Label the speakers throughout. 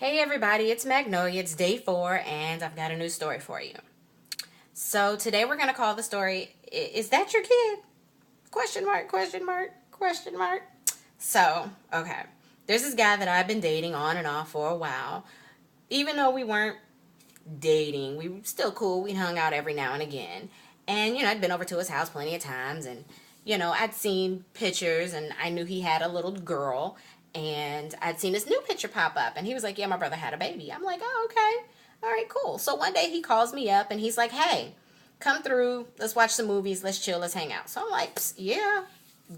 Speaker 1: Hey everybody, it's Magnolia. It's day 4, and I've got a new story for you. So today we're gonna call the story "Is that your kid?" Question mark? Question mark? Question mark? So okay, there's this guy that I've been dating on and off for a while. Even though we weren't dating, we were still cool. We hung out every now and again, and I'd been over to his house plenty of times, and I'd seen pictures, and I knew he had a little girl, and I'd seen this new picture pop up, and he was like, "Yeah, my brother had a baby." I'm like, "Oh, okay, all right, cool." So one day he calls me up, and he's like, "Hey, come through. Let's watch some movies. Let's chill. Let's hang out." So I'm like, "Yeah,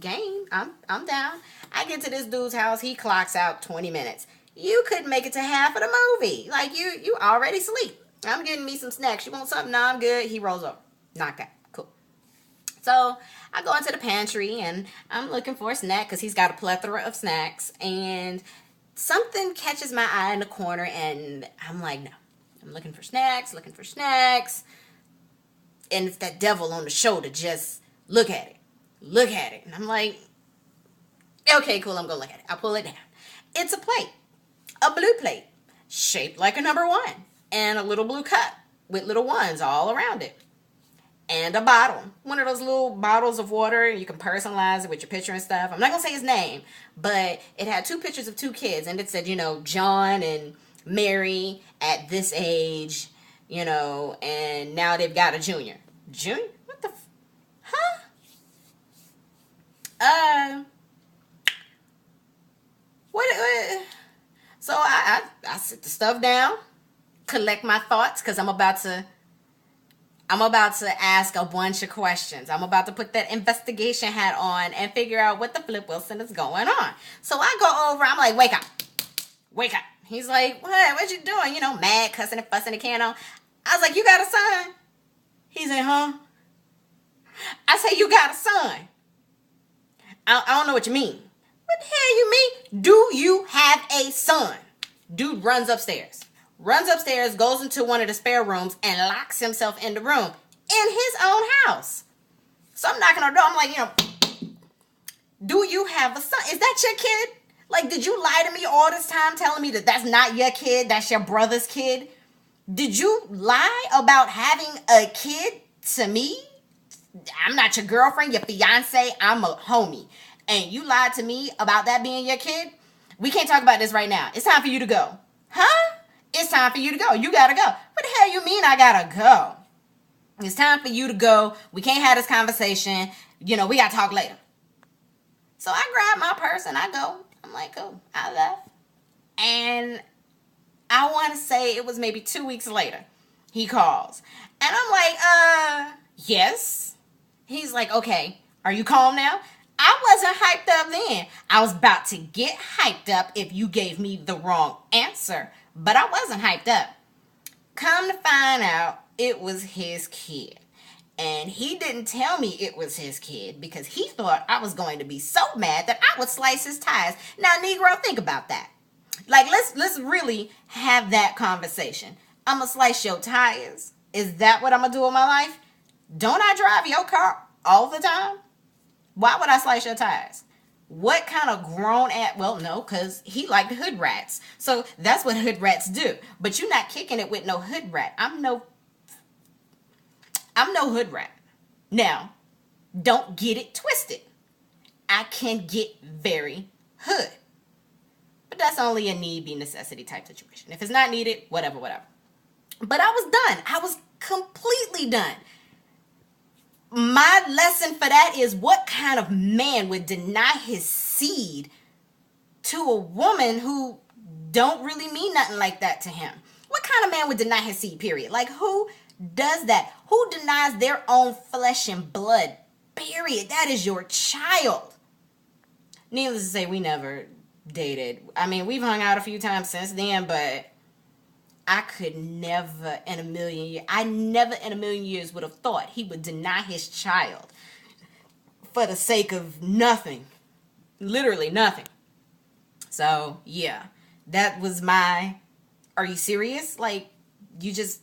Speaker 1: game. I'm down." I get to this dude's house. He clocks out 20 minutes. You couldn't make it to half of the movie. Like you already sleep. I'm getting me some snacks. You want something? No, I'm good. He rolls over. Knocked out. Cool. So I go into the pantry and I'm looking for a snack because he's got a plethora of snacks. And something catches my eye in the corner and I'm like, no. I'm looking for snacks, looking for snacks. And it's that devil on the shoulder. Just look at it. Look at it. And I'm like, okay, cool. I'm going to look at it. I'll pull it down. It's a plate. A blue plate. Shaped like a number one. And a little blue cup with little ones all around it. And a bottle. One of those little bottles of water. You can personalize it with your picture and stuff. I'm not going to say his name, but it had two pictures of two kids. And it said, John and Mary at this age, and now they've got a junior. Junior? What the? Huh? Uh, what? So I sit the stuff down, collect my thoughts, because I'm about to ask a bunch of questions. I'm about to put that investigation hat on and figure out what the flip Wilson is going on. So I go over, I'm like, wake up. Wake up. He's like, what you doing? Mad, cussing and fussing the can on. I was like, you got a son? He said, huh? I said, you got a son. I don't know what you mean. What the hell you mean? Do you have a son? Dude runs upstairs. Runs upstairs, goes into one of the spare rooms, and locks himself in the room in his own house. So I'm knocking on the door. I'm like, do you have a son? Is that your kid? Like, did you lie to me all this time telling me that that's not your kid, that's your brother's kid? Did you lie about having a kid to me? I'm not your girlfriend, your fiance, I'm a homie. And you lied to me about that being your kid? We can't talk about this right now. It's time for you to go. Huh? It's time for you to go. You gotta go. What the hell you mean I gotta go? It's time for you to go. We can't have this conversation. We gotta talk later. So I grab my purse and I go. I'm like, oh, I left. And I want to say it was maybe 2 weeks later. He calls. And I'm like, yes. He's like, okay, are you calm now? I wasn't hyped up then. I was about to get hyped up if you gave me the wrong answer. But I wasn't hyped up. Come to find out, it was his kid. And he didn't tell me it was his kid because he thought I was going to be so mad that I would slice his tires. Now, Negro, think about that. Like, let's really have that conversation. I'm going to slice your tires. Is that what I'm going to do with my life? Don't I drive your car all the time? Why would I slice your tires? What kind of grown at? Well, no, because he liked hood rats. So that's what hood rats do. But you're not kicking it with no hood rat. I'm no hood rat. Now, don't get it twisted. I can get very hood. But that's only a need be necessity type situation. If it's not needed, whatever. But I was done. I was completely done. My lesson for that is, what kind of man would deny his seed to a woman who don't really mean nothing like that to him? What kind of man would deny his seed, period? Like, who does that? Who denies their own flesh and blood, period? That is your child. Needless to say, we never dated. I mean, we've hung out a few times since then, but I could never in a million years, I never in a million years would have thought he would deny his child for the sake of nothing. Literally nothing. So, yeah, that was my, are you serious? Like, you just,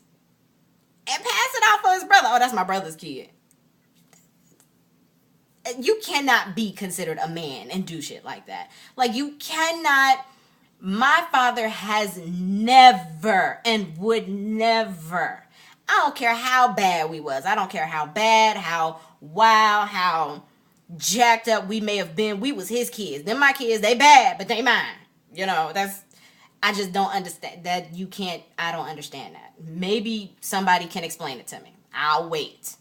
Speaker 1: and pass it off for his brother. Oh, that's my brother's kid. You cannot be considered a man and do shit like that. Like, you cannot My father has never and would never. I don't care how bad we was. I don't care how bad, how wild, how jacked up we may have been. We was his kids. Them my kids, they bad, but they mine. That's I just don't understand that. I don't understand that. Maybe somebody can explain it to me. I'll wait.